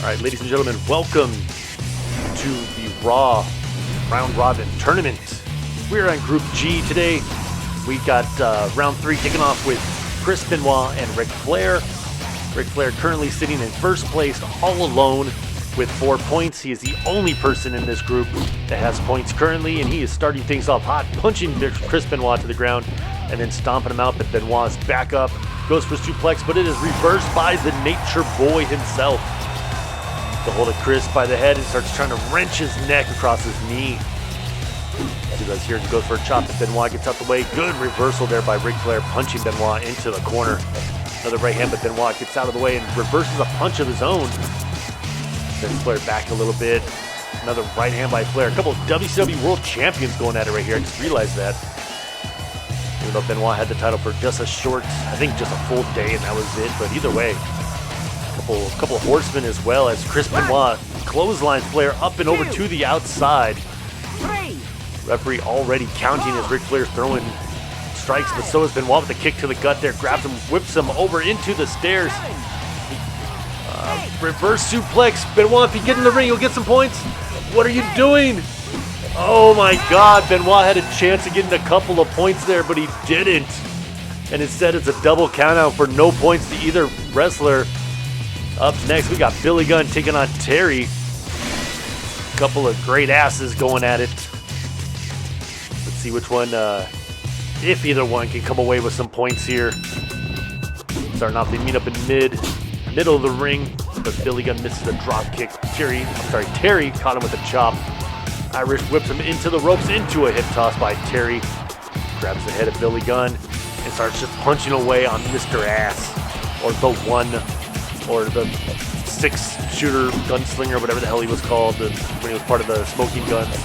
All right, ladies and gentlemen, welcome to the Raw Round Robin Tournament. We're on Group G today. We got round 3 kicking off with Chris Benoit and Ric Flair. Ric Flair currently sitting in first place all alone with 4 points. He is the only person in this group that has points currently, and he is starting things off hot, punching Chris Benoit to the ground and then stomping him out. But Benoit's back up, goes for suplex, but it is reversed by the Nature Boy himself. The hold of Chris by the head and starts trying to wrench his neck across his knee. He does here, goes for a chop, but Benoit gets out the way. Good reversal there by Ric Flair, punching Benoit into the corner. Another right hand, but Benoit gets out of the way and reverses a punch of his own. Sends Flair back a little bit. Another right hand by Flair. A couple of WCW World Champions going at it right here. I just realized that. Even though Benoit had the title for just a short, I think just a full day, and that was it. But either way, a couple of horsemen as well, as Chris Benoit clotheslines Flair up and over to the outside. Referee already counting as Ric Flair's throwing strikes, but so is Benoit with a kick to the gut there. Grabs him, whips him over into the stairs. Reverse suplex. Benoit, if you get in the ring, you'll get some points. What are you doing? Oh my God, Benoit had a chance of getting a couple of points there, but he didn't. And instead, it's a double countout for no points to either wrestler. Up next, we got Billy Gunn taking on Terri. A couple of great asses going at it. Let's see which one, if either one can come away with some points here. Starting off, they meet up in middle of the ring, but Billy Gunn misses a drop kick. Terri caught him with a chop. Irish whips him into the ropes, into a hip toss by Terri. Grabs the head of Billy Gunn and starts just punching away on Mr. Ass, or the one, or the 6-shooter gunslinger, whatever the hell he was called when he was part of the Smoking Guns.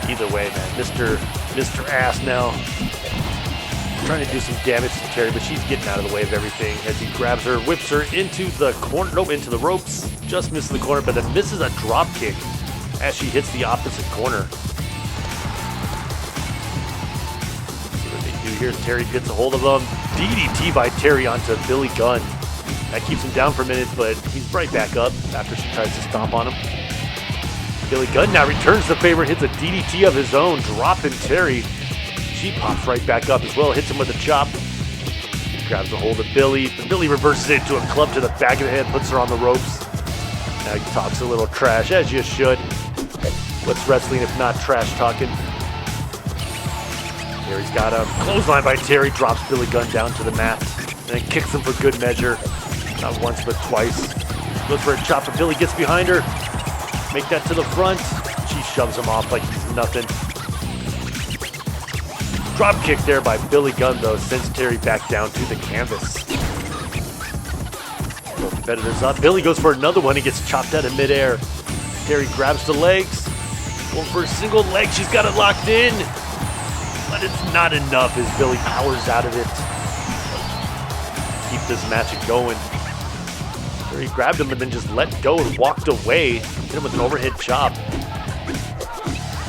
Either way, man, Mr. Ass now trying to do some damage to Terri, but she's getting out of the way of everything as he grabs her, whips her into the corner, into the ropes, just misses the corner, but then misses a drop kick as she hits the opposite corner. See what they do here. Terri gets a hold of him. DDT by Terri onto Billy Gunn. That keeps him down for a minute, but he's right back up after she tries to stomp on him. Billy Gunn now returns the favor and hits a DDT of his own, dropping Terri. She pops right back up as well, hits him with a chop. Grabs a hold of Billy, but Billy reverses it into a club to the back of the head, puts her on the ropes. Now he talks a little trash, as you should. What's wrestling if not trash talking? Terry's got a clothesline by Terri, drops Billy Gunn down to the mat, and then kicks him for good measure. Not once, but twice. Goes for a chop, but Billy gets behind her. Make that to the front. She shoves him off like he's nothing. Drop kick there by Billy Gunn, though, sends Terri back down to the canvas. Both competitors up. Billy goes for another one. He gets chopped out of midair. Terri grabs the legs. Going for a single leg. She's got it locked in. But it's not enough as Billy powers out of it. Keep this match going. Terri grabbed him and then just let go and walked away. Hit him with an overhead chop.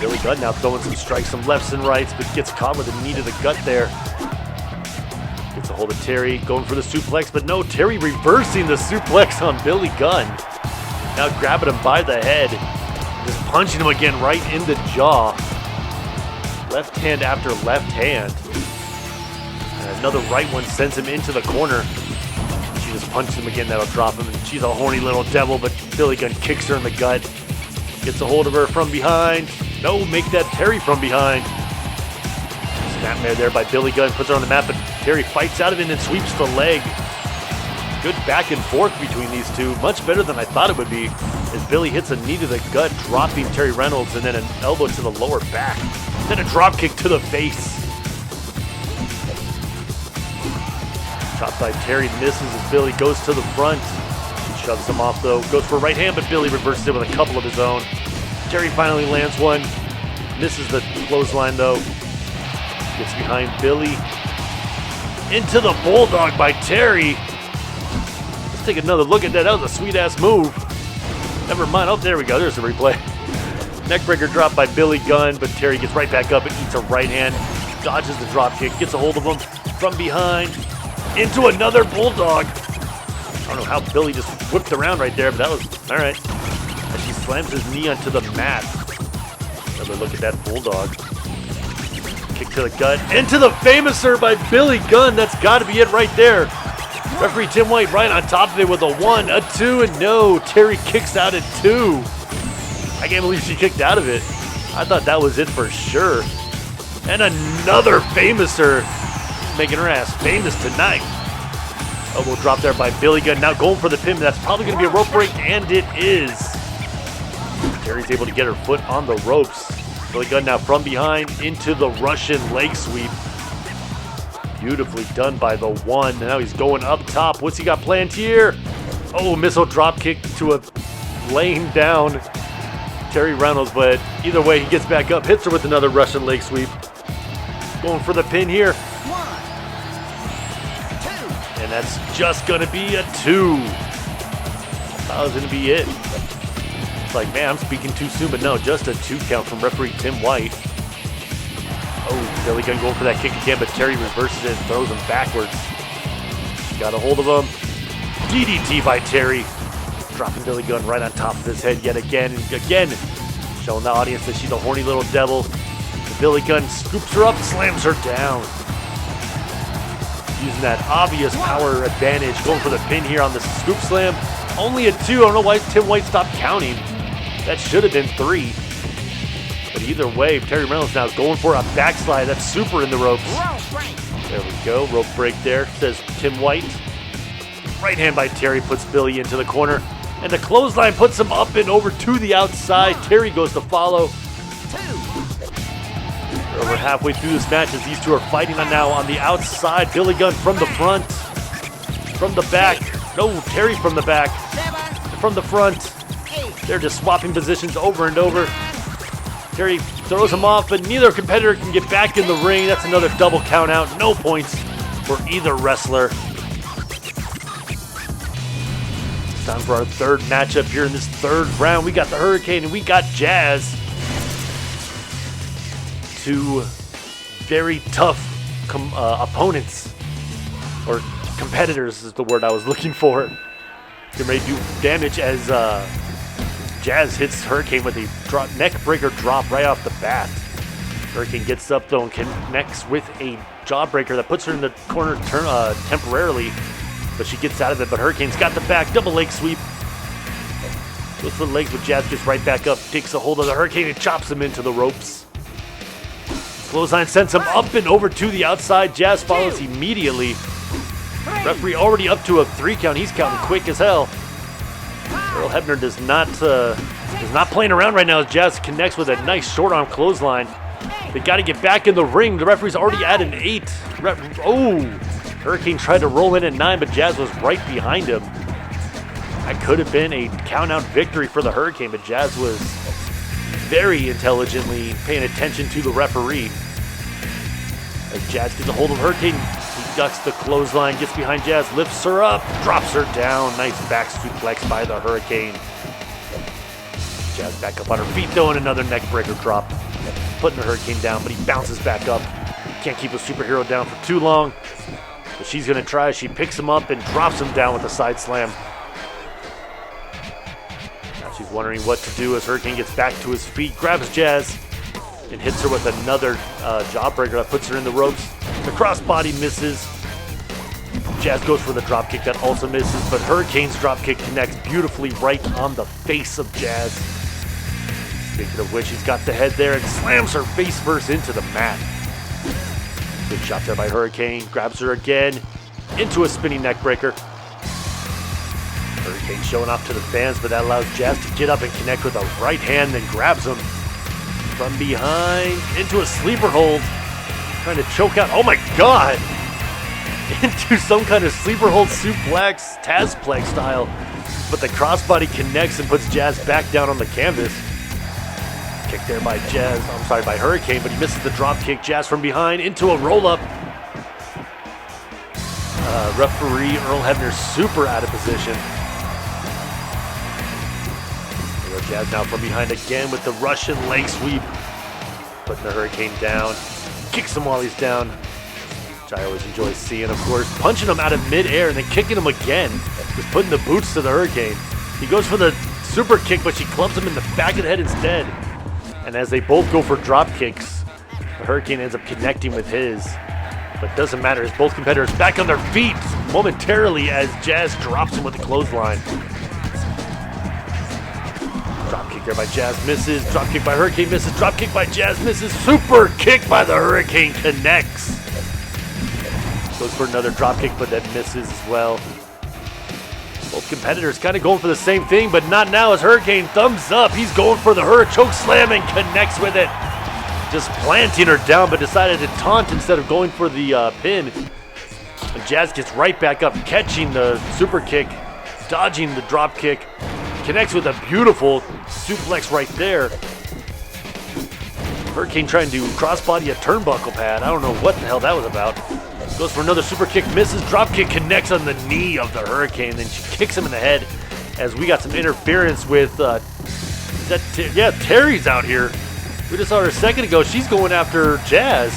Billy Gunn now throwing some strikes, some lefts and rights, but gets caught with a knee to the gut there. Gets a hold of Terri, going for the suplex, but no, Terri reversing the suplex on Billy Gunn. Now grabbing him by the head, just punching him again right in the jaw. Left hand after left hand. And another right one sends him into the corner. She just punches him again, that'll drop him. And she's a horny little devil, but Billy Gunn kicks her in the gut. Gets a hold of her from behind. No, make that Terri from behind. Snapmare there by Billy Gunn, puts her on the mat, but Terri fights out of it and sweeps the leg. Good back and forth between these two. Much better than I thought it would be, as Billy hits a knee to the gut, dropping Terri Reynolds, and then an elbow to the lower back. Then a drop kick to the face. Shot by Terri, misses as Billy goes to the front. She shoves him off though, goes for a right hand, but Billy reverses it with a couple of his own. Terri finally lands one, misses the clothesline though. Gets behind Billy. Into the bulldog by Terri. Let's take another look at that. That was a sweet ass move. Never mind. Oh, there we go. There's the replay. Neckbreaker drop by Billy Gunn, but Terri gets right back up and eats a right hand. Dodges the drop kick, gets a hold of him from behind. Into another bulldog. don't know how Billy just whipped around right there, but that was all right. As she slams his knee onto the mat. Another look at that bulldog. Kick to the gut. Into the famouser by Billy Gunn. That's got to be it right there. Referee Tim White right on top of it with a 1, a 2, and no. Terri kicks out at 2. I can't believe she kicked out of it. I thought that was it for sure. And another famouser. Making her ass famous tonight. Elbow drop there by Billy Gunn. Now going for the pin. That's probably going to be a rope break, and it is. Terri's able to get her foot on the ropes. Billy Gunn now from behind into the Russian leg sweep. Beautifully done by the 1. Now he's going up top. What's he got planned here? Oh, missile drop kick to a laying down Terri Reynolds, but either way, he gets back up, hits her with another Russian leg sweep. Going for the pin here. 1, 2. And that's just going to be a 2. That was going to be it. It's like, man, I'm speaking too soon, but no, just a 2 count from referee Tim White. Oh, Billy Gunn going for that kick again, but Terri reverses it and throws him backwards. Got a hold of him. DDT by Terri. Dropping Billy Gunn right on top of his head yet again and again. Showing the audience that she's a horny little devil. The Billy Gunn scoops her up, slams her down. Using that obvious power advantage. Going for the pin here on the scoop slam. Only a 2. I don't know why Tim White stopped counting. That should have been 3. But either way, Terri Reynolds now going for a backslide. That's super in the ropes. There we go. Rope break there, says Tim White. Right hand by Terri puts Billy into the corner. And the clothesline puts him up and over to the outside. Terri goes to follow. 2. We're over halfway through this match as these two are fighting on now on the outside. Billy Gunn from the front. From the back. No, Terri from the back. 7, From the front. 8. They're just swapping positions over and over. Terri throws him off, but neither competitor can get back in the ring. That's another double count out. No points for either wrestler. It's time for our third matchup here in this third round. We got the Hurricane and we got Jazz. Two very tough opponents, or competitors is the word I was looking for. Getting ready to do damage as Jazz hits Hurricane with a neck breaker drop right off the bat. Hurricane gets up though and connects with a jawbreaker that puts her in the corner temporarily, but she gets out of it. But Hurricane's got the back double leg sweep. Goes for the legs, but Jazz gets right back up, takes a hold of the Hurricane and chops him into the ropes. Clothesline sends him up and over to the outside. Jazz follows immediately. Referee already up to a 3 count. He's counting quick as hell. Earl Hebner does not playing around right now as Jazz connects with a nice short arm clothesline. They got to get back in the ring. The referee's already at an 8. Hurricane tried to roll in at 9, but Jazz was right behind him. That could have been a count out victory for the Hurricane, but Jazz was very intelligently paying attention to the referee. As Jazz gets a hold of Hurricane, he ducks the clothesline, gets behind Jazz, lifts her up, drops her down. Nice back suplex by the Hurricane. Jazz back up on her feet though, and another neck breaker drop. Putting the Hurricane down, but he bounces back up. Can't keep a superhero down for too long. But she's gonna try. She picks him up and drops him down with a side slam. Now she's wondering what to do as Hurricane gets back to his feet, grabs Jazz, and hits her with another jawbreaker that puts her in the ropes. The crossbody misses. Jazz goes for the dropkick that also misses, but Hurricane's dropkick connects beautifully right on the face of Jazz. Speaking of which, he's got the head there and slams her face first into the mat. Good shot there by Hurricane. Grabs her again into a spinning neck breaker. Hurricane showing off to the fans, but that allows Jazz to get up and connect with a right hand, then grabs him from behind into a sleeper hold. Trying to choke out. Oh my God! Into some kind of sleeper hold suplex, Tazplex style. But the crossbody connects and puts Jazz back down on the canvas. Kick there by by Hurricane, but he misses the drop kick. Jazz from behind into a roll up. Referee Earl Hebner super out of position. Jazz now from behind again with the Russian leg sweep. Putting the Hurricane down. Kicks him while he's down. which I always enjoy seeing, of course. Punching him out of midair and then kicking him again. Just putting the boots to the Hurricane. He goes for the super kick, but she clubs him in the back of the head instead. And as they both go for drop kicks, the Hurricane ends up connecting with his. But doesn't matter, as both competitors back on their feet momentarily as Jazz drops him with the clothesline. Drop kick there by Jazz, misses. Drop kick by Hurricane, misses. Drop kick by Jazz, misses. Super kick by the Hurricane, connects. Goes for another drop kick, but that misses as well. Both competitors kind of going for the same thing, but not now as Hurricane thumbs up. He's going for the choke slam and connects with it. Just planting her down, but decided to taunt instead of going for the pin. And Jazz gets right back up, catching the super kick, dodging the drop kick. Connects with a beautiful suplex right there. Hurricane trying to crossbody a turnbuckle pad. I don't know what the hell that was about. Goes for another super kick, misses. Drop kick connects on the knee of the Hurricane. Then she kicks him in the head as we got some interference with, Terri's out here. We just saw her a second ago. She's going after Jazz.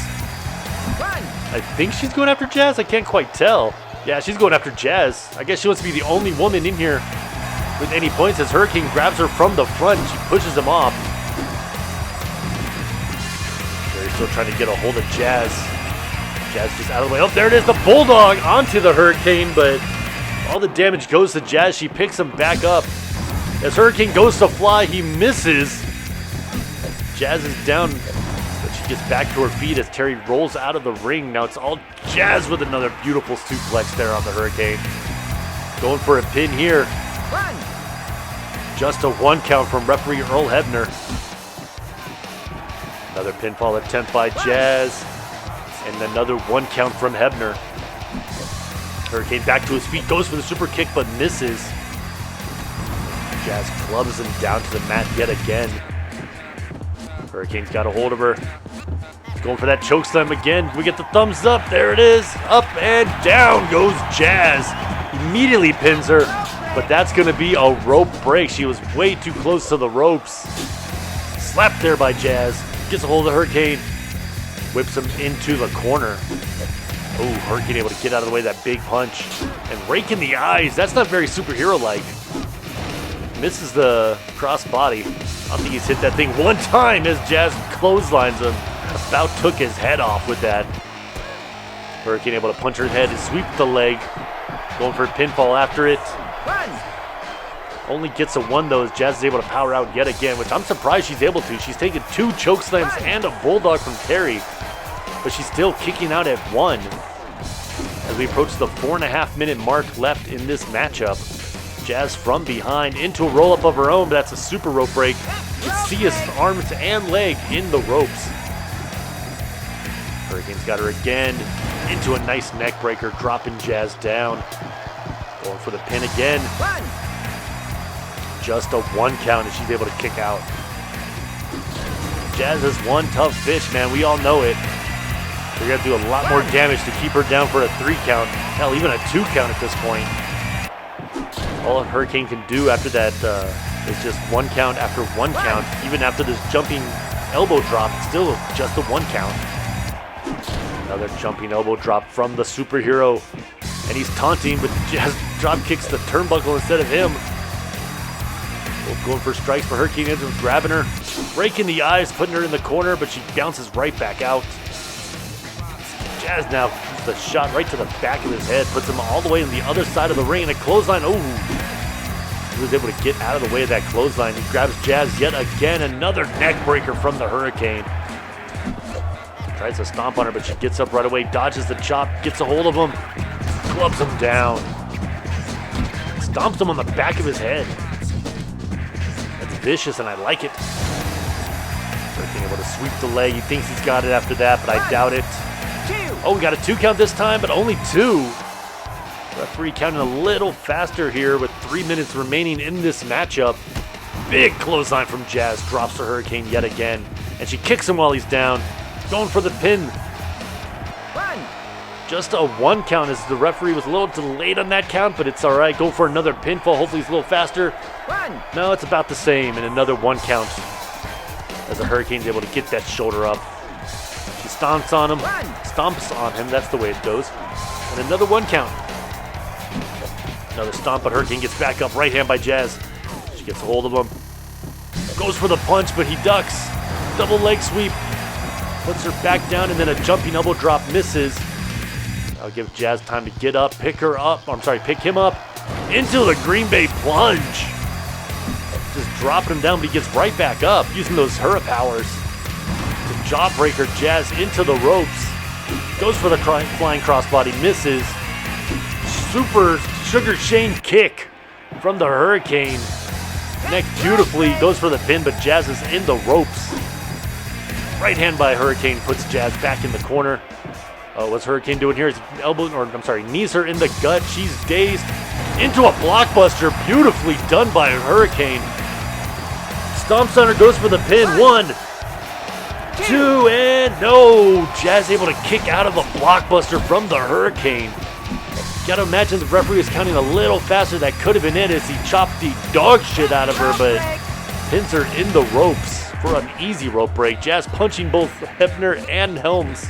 I think she's going after Jazz. I can't quite tell. Yeah, she's going after Jazz. I guess she wants to be the only woman in here with any points as Hurricane grabs her from the front. She pushes him off. They're still trying to get a hold of Jazz. Jazz just out of the way. Oh, there it is. The Bulldog onto the Hurricane, but all the damage goes to Jazz. She picks him back up. As Hurricane goes to fly, he misses. Jazz is down, but she gets back to her feet as Terri rolls out of the ring. Now it's all Jazz with another beautiful suplex there on the Hurricane. Going for a pin here. Just a 1 count from referee Earl Hebner. Another pinfall attempt by Jazz. And another 1 count from Hebner. Hurricane back to his feet, goes for the super kick, but misses. Jazz clubs him down to the mat yet again. Hurricane's got a hold of her. Going for that chokeslam again. We get the thumbs up. There it is. Up and down goes Jazz. Immediately pins her, but that's going to be a rope break. She was way too close to the ropes. Slapped there by Jazz. Gets a hold of the Hurricane. Whips him into the corner. Oh, Hurricane able to get out of the way of that big punch. And rake in the eyes. That's not very superhero-like. Misses the crossbody. I think he's hit that thing one time as Jazz clotheslines him. About took his head off with that. Hurricane able to punch her head and sweep the leg. Going for a pinfall after it. Only gets a 1 though as Jazz is able to power out yet again, which I'm surprised she's able to. She's taken 2 chokeslams and a bulldog from Terri, but she's still kicking out at 1. As we approach the 4.5-minute mark left in this matchup. Jazz from behind into a roll-up of her own, but that's a super rope break. You can see his arms and leg in the ropes. Hurricane's got her again into a nice neck breaker, dropping Jazz down. Going for the pin again. Just a 1 count as she's able to kick out. Jazz is one tough fish, man. We all know it. They're going to do a lot more damage to keep her down for a 3 count. Hell, even a 2 count at this point. All a Hurricane can do after that is just 1 count after 1 count. Even after this jumping elbow drop, it's still just a 1 count. Another jumping elbow drop from the superhero. And he's taunting, but Jazz drop kicks the turnbuckle instead of him. Both going for strikes, but Hurricane ends up grabbing her. Breaking the eyes, putting her in the corner, but she bounces right back out. Jazz now the shot right to the back of his head, puts him all the way on the other side of the ring, and a clothesline. Oh, he was able to get out of the way of that clothesline. He grabs Jazz yet again, another neck breaker from the Hurricane. Tries to stomp on her, but she gets up right away, dodges the chop, gets a hold of him, clubs him down. Stomps him on the back of his head. That's vicious, and I like it. Hurricane able to sweep the leg. He thinks he's got it after that, but I doubt it. Oh, we got a 2 count this time, but only 2. Referee counting a little faster here with 3 minutes remaining in this matchup. Big clothesline from Jazz, drops the Hurricane yet again, and she kicks him while he's down. Going for the pin. Just a 1 count as the referee was a little delayed on that count, but it's all right. Go for another pinfall. Hopefully he's a little faster. No, it's about the same, and another 1 count as the Hurricane's able to get that shoulder up. She stomps on him. Stomps on him, that's the way it goes. And another 1 count. Another stomp, but Hurricane gets back up. Right hand by Jazz. She gets a hold of him. Goes for the punch, but he ducks. Double leg sweep. Puts her back down, and then a jumping elbow drop misses. I'll give Jazz time to get up, pick him up into the Green Bay plunge. Just dropping him down, but he gets right back up using those Hurra powers. The jawbreaker, Jazz into the ropes. Goes for the flying crossbody, misses. Super Sugar Shane kick from the Hurricane. Connects beautifully, goes for the pin, but Jazz is in the ropes. Right hand by Hurricane puts Jazz back in the corner. What's Hurricane doing here? Knees her in the gut. She's dazed. Into a blockbuster. Beautifully done by Hurricane. Stomps on her, goes for the pin. 1, 2, and no! Jazz able to kick out of the blockbuster from the Hurricane. Gotta imagine the referee was counting a little faster. That could have been it as he chopped the dog shit out of her, but pins her in the ropes for an easy rope break. Jazz punching both Hebner and Helms.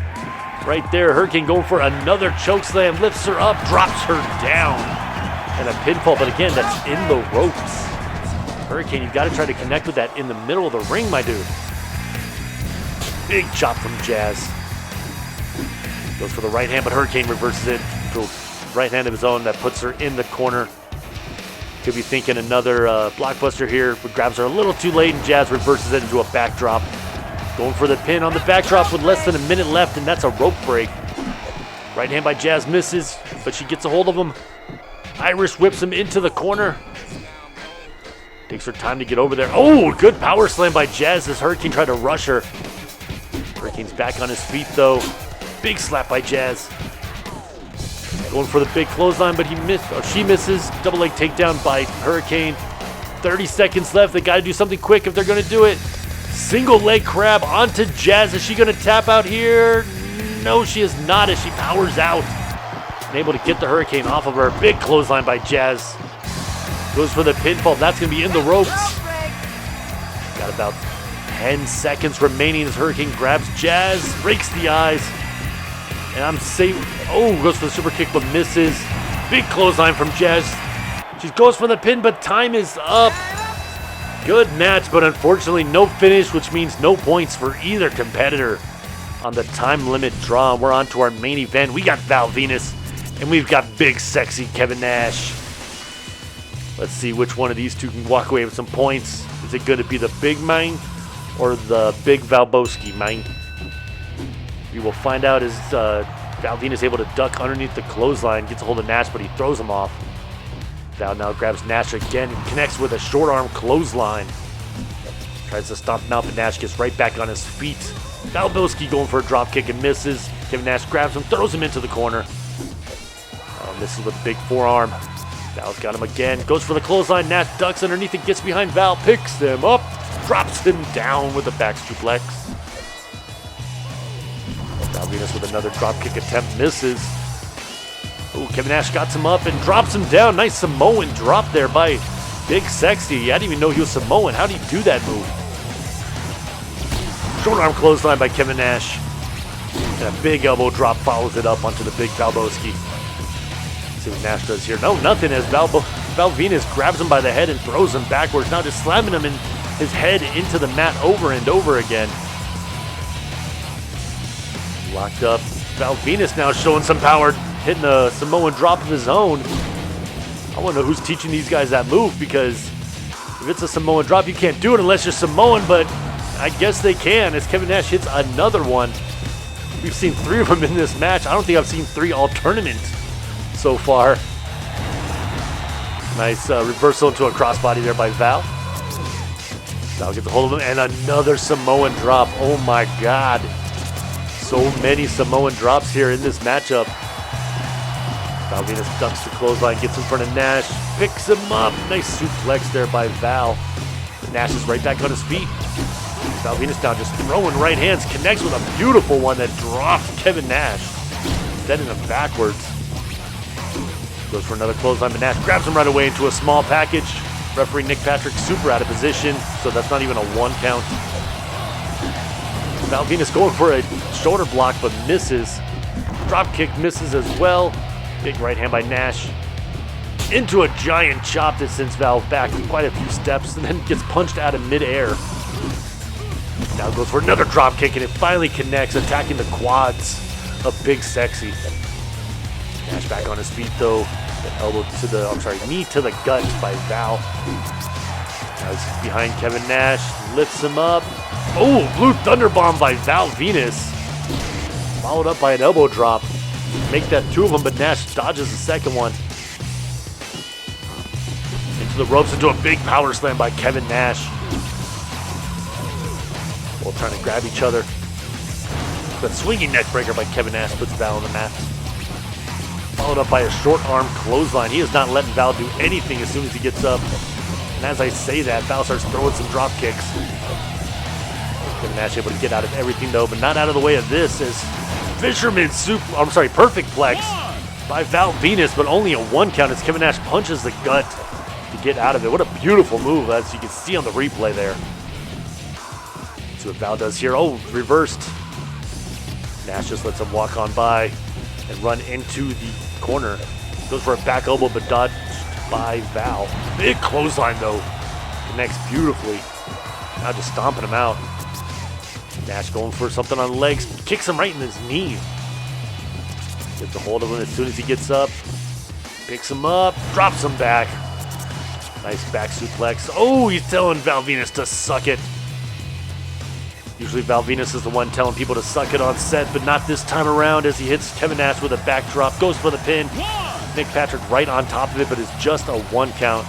Right there, Hurricane going for another choke slam, lifts her up, drops her down. And a pinfall, but again, that's in the ropes. Hurricane, you've got to try to connect with that in the middle of the ring, my dude. Big chop from Jazz. Goes for the right hand, but Hurricane reverses it to a right hand of his own that puts her in the corner. Could be thinking another blockbuster here, but grabs her a little too late, and Jazz reverses it into a backdrop. Going for the pin on the backdrop with less than a minute left, and that's a rope break. Right hand by Jazz misses, but she gets a hold of him. Irish whips him into the corner. Takes her time to get over there. Oh, good power slam by Jazz as Hurricane tried to rush her. Hurricane's back on his feet, though. Big slap by Jazz. Going for the big clothesline, but she misses. Double leg takedown by Hurricane. 30 seconds left. They got to do something quick if they're going to do it. Single leg crab onto Jazz. Is she going to tap out here? No, she is not as she powers out. And able to get the Hurricane off of her. Big clothesline by Jazz. Goes for the pinfall. That's going to be in the ropes. Got about 10 seconds remaining as Hurricane grabs Jazz. Rakes the eyes. And I'm safe. Oh, goes for the super kick but misses. Big clothesline from Jazz. She goes for the pin, but time is up. Good match, but unfortunately no finish, which means no points for either competitor on the time limit draw. We're on to our main event. We got Val Venis, and we've got big, sexy Kevin Nash. Let's see which one of these two can walk away with some points. Is it going to be the big mine or the big Valboski mine? We will find out as Val Venis able to duck underneath the clothesline, gets a hold of Nash, but he throws him off. Val now grabs Nash again and connects with a short arm clothesline. Tries to stomp him out, but Nash gets right back on his feet. Valboski going for a drop kick and misses. Kevin Nash grabs him, throws him into the corner. Misses with a big forearm. Val's got him again. Goes for the clothesline. Nash ducks underneath and gets behind Val. Picks him up. Drops him down with a back suplex. Val Venis with another drop kick attempt. Misses. Oh, Kevin Nash got him up and drops him down. Nice Samoan drop there by Big Sexy. I didn't even know he was Samoan. How did he do that move? Short arm clothesline by Kevin Nash. And a big elbow drop follows it up onto the big Valboski. See what Nash does here. No, nothing as Val Venis grabs him by the head and throws him backwards. Now just slamming him in his head into the mat over and over again. Locked up. Val Venis now showing some power. Hitting a Samoan drop of his own. I want to know who's teaching these guys that move, because if it's a Samoan drop, you can't do it unless you're Samoan, but I guess they can as Kevin Nash hits another one. We've seen 3 of them in this match. I don't think I've seen 3 all tournament so far. Nice reversal into a crossbody there by Val. Val gets a hold of him and another Samoan drop. Oh my God. So many Samoan drops here in this matchup. Val Venis ducks the clothesline, gets in front of Nash, picks him up. Nice suplex there by Val. Nash is right back on his feet. Val Venis now just throwing right hands, connects with a beautiful one that drops Kevin Nash. Sending him backwards. Goes for another clothesline, but Nash grabs him right away into a small package. Referee Nick Patrick super out of position, so that's not even a 1 count. Val Venis going for a shoulder block, but misses. Drop kick misses as well. Big right hand by Nash. Into a giant chop that sends Val back quite a few steps and then gets punched out of midair. Now goes for another drop kick and it finally connects, attacking the quads of Big Sexy. Nash back on his feet though. Elbow to the, knee to the gut by Val. Now he's behind Kevin Nash, lifts him up. Oh, blue thunder bomb by Val Venis. Followed up by an elbow drop. Make that two of them, but Nash dodges the second one. Into the ropes, into a big power slam by Kevin Nash. Both trying to grab each other. But swinging neck breaker by Kevin Nash puts Val on the mat. Followed up by a short arm clothesline. He is not letting Val do anything as soon as he gets up. And as I say that, Val starts throwing some drop kicks. Kevin Nash able to get out of everything though, but not out of the way of this as perfect plex by Val Venis, but only a 1 count as Kevin Nash punches the gut to get out of it. What a beautiful move, as you can see on the replay there. See what Val does here. Oh, reversed. Nash just lets him walk on by and run into the corner. Goes for a back elbow, but dodged by Val. Big clothesline though. Connects beautifully. Now just stomping him out. Nash going for something on the legs. Kicks him right in his knee. Gets a hold of him as soon as he gets up. Picks him up. Drops him back. Nice back suplex. Oh, he's telling Val Venis to suck it. Usually Val Venis is the one telling people to suck it on set, but not this time around as he hits Kevin Nash with a backdrop. Goes for the pin. Nick Patrick right on top of it, but it's just a 1 count.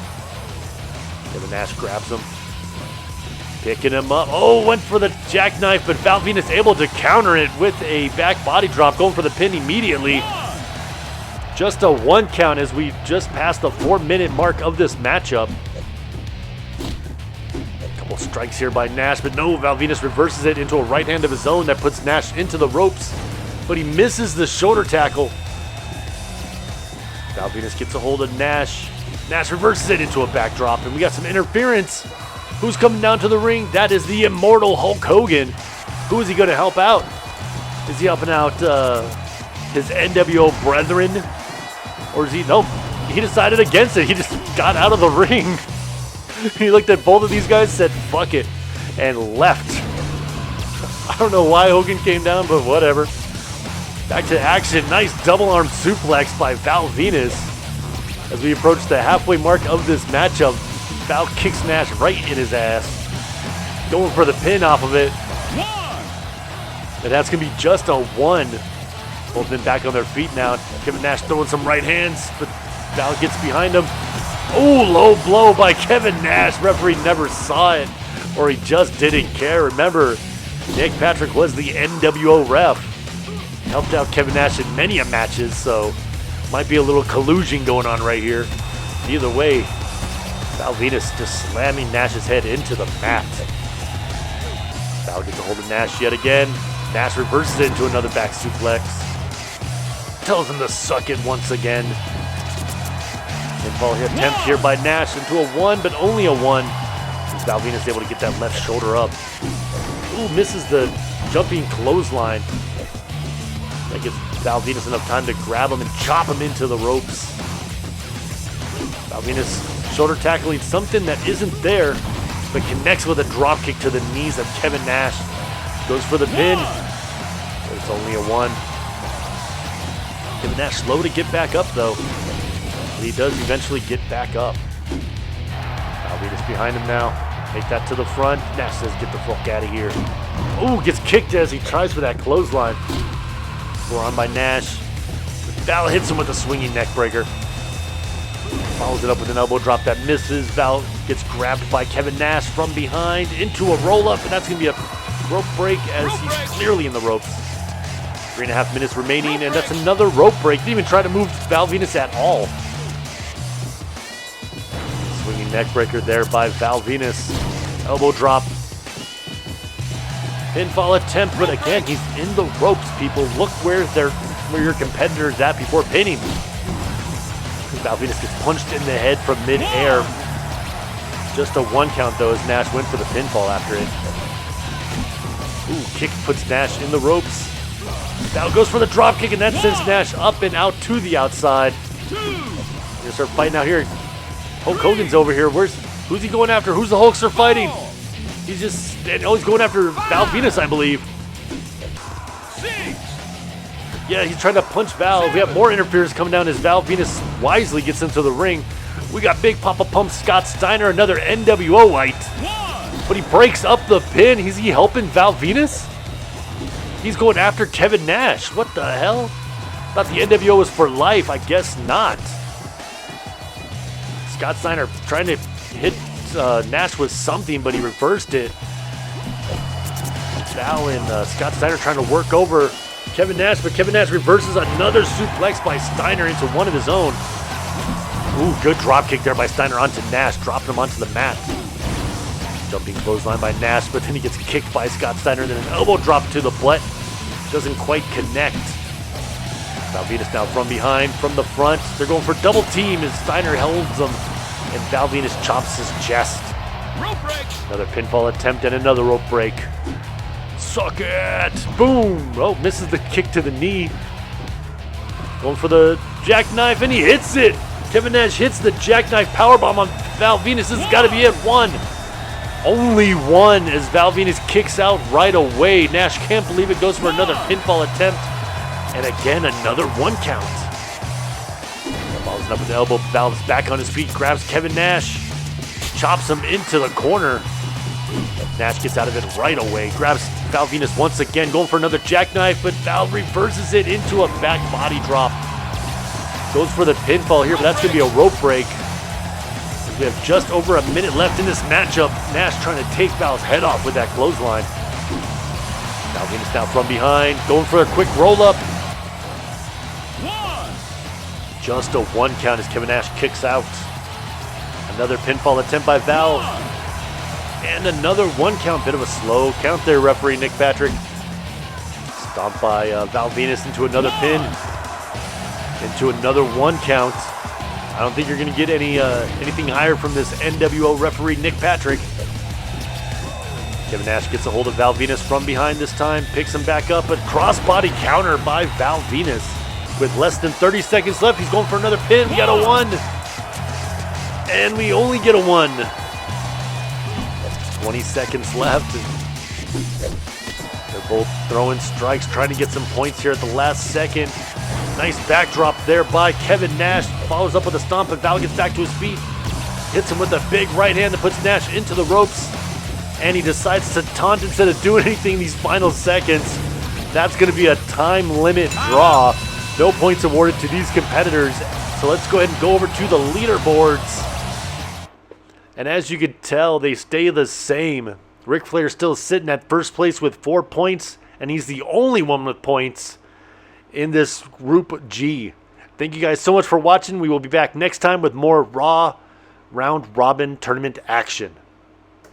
Kevin Nash grabs him. Picking him up. Oh, went for the jackknife, but Val Venis able to counter it with a back body drop, going for the pin immediately. Just a 1 count as we just passed the 4-minute mark of this matchup. A couple strikes here by Nash, but no, Val Venis reverses it into a right hand of his own that puts Nash into the ropes, but he misses the shoulder tackle. Val Venis gets a hold of Nash. Nash reverses it into a backdrop, and we got some interference. Who's coming down to the ring? That is the immortal Hulk Hogan. Who is he going to help out? Is he helping out his NWO brethren? Or is he? Nope. He decided against it. He just got out of the ring. He looked at both of these guys, said, fuck it, and left. I don't know why Hogan came down, but whatever. Back to action. Nice double arm suplex by Val Venis. As we approach the halfway mark of this matchup, Val kicks Nash right in his ass. Going for the pin off of it. And that's going to be just a 1. Both men back on their feet now. Kevin Nash throwing some right hands, but Val gets behind him. Oh, low blow by Kevin Nash. Referee never saw it, or he just didn't care. Remember, Nick Patrick was the NWO ref. Helped out Kevin Nash in many a matches, so might be a little collusion going on right here. Either way, Val Venis just slamming Nash's head into the mat. Val gets a hold of Nash yet again. Nash reverses it into another back suplex. Tells him to suck it once again. Pinfall attempt here by Nash into a 1, but only a 1. As Val Venis able to get that left shoulder up. Ooh, misses the jumping clothesline. That gives Val Venis enough time to grab him and chop him into the ropes. Val Venis shoulder tackling something that isn't there, but connects with a drop kick to the knees of Kevin Nash. Goes for the pin, but it's only a 1. Kevin Nash slow to get back up though. But he does eventually get back up. Val Venis behind him now. Make that to the front. Nash says, get the fuck out of here. Ooh, gets kicked as he tries for that clothesline. Forearm by Nash. Val hits him with a swinging neck breaker. Follows it up with an elbow drop that misses. Val gets grabbed by Kevin Nash from behind into a roll-up, and that's going to be a rope break as he's clearly in the ropes. 3.5 minutes remaining, and that's another rope break. Didn't even try to move Val Venis at all. Swinging neck breaker there by Val Venis. Elbow drop. Pinfall attempt, but again, he's in the ropes, people. Look where your competitor's at before pinning. Val Venis gets punched in the head from mid-air. Just a 1 count though as Nash went for the pinfall after it. Ooh, kick puts Nash in the ropes. Val goes for the drop kick, and that sends Nash up and out to the outside. They start fighting out here. Hulk Hogan's over here. Who's he going after? Who's the Hulkster fighting? He's just, he's going after Val Venis, I believe. Yeah, he's trying to punch Val. We have more interference coming down as Val Venis wisely gets into the ring. We got Big Papa Pump Scott Steiner, another NWO White. But he breaks up the pin. Is he helping Val Venis? He's going after Kevin Nash. What the hell? Thought the NWO was for life. I guess not. Scott Steiner trying to hit Nash with something, but he reversed it. Val and Scott Steiner trying to work over Kevin Nash, but Kevin Nash reverses another suplex by Steiner into one of his own. Ooh, good drop kick there by Steiner onto Nash, dropping him onto the mat. Jumping clothesline by Nash, but then he gets kicked by Scott Steiner, then an elbow drop to the butt. Doesn't quite connect. Val Venis now from behind, from the front. They're going for double team as Steiner holds them, and Val Venis chops his chest. Rope break. Another pinfall attempt and another rope break. Suck it! Boom! Oh, misses the kick to the knee. Going for the jackknife, and he hits it! Kevin Nash hits the jackknife powerbomb on Val Venis. This has got to be it. One. Only one as Val Venis kicks out right away. Nash can't believe it. Goes for another pinfall attempt. And again, another one count. Follows up with the elbow. Val's back on his feet. Grabs Kevin Nash. Chops him into the corner. Nash gets out of it right away. Grabs Val Venis once again. Going for another jackknife. But Val reverses it into a back body drop. Goes for the pinfall here, but that's going to be a rope break. We have just over a minute left in this matchup. Nash trying to take Val's head off with that clothesline. Val Venis now from behind, going for a quick roll-up. Just a one count as Kevin Nash kicks out. Another pinfall attempt by Val. And another one count, bit of a slow count there, referee Nick Patrick. Stomped by Val Venis into another pin. Into another one count. I don't think you're going to get anything higher from this NWO referee Nick Patrick. Kevin Nash gets a hold of Val Venis from behind this time, picks him back up, but crossbody counter by Val Venis. With less than 30 seconds left, he's going for another pin. We got a one. And we only get a one. 20 seconds left. They're both throwing strikes, trying to get some points here at the last second. Nice backdrop there by Kevin Nash. Follows up with a stomp, and Val gets back to his feet. Hits him with a big right hand that puts Nash into the ropes. And he decides to taunt instead of doing anything these final seconds. That's going to be a time limit draw. No points awarded to these competitors. So let's go ahead and go over to the leaderboards. And as you can tell, they stay the same. Ric Flair still sitting at first place with 4 points, and he's the only one with points in this Group G. Thank you guys so much for watching. We will be back next time with more Raw Round Robin Tournament action.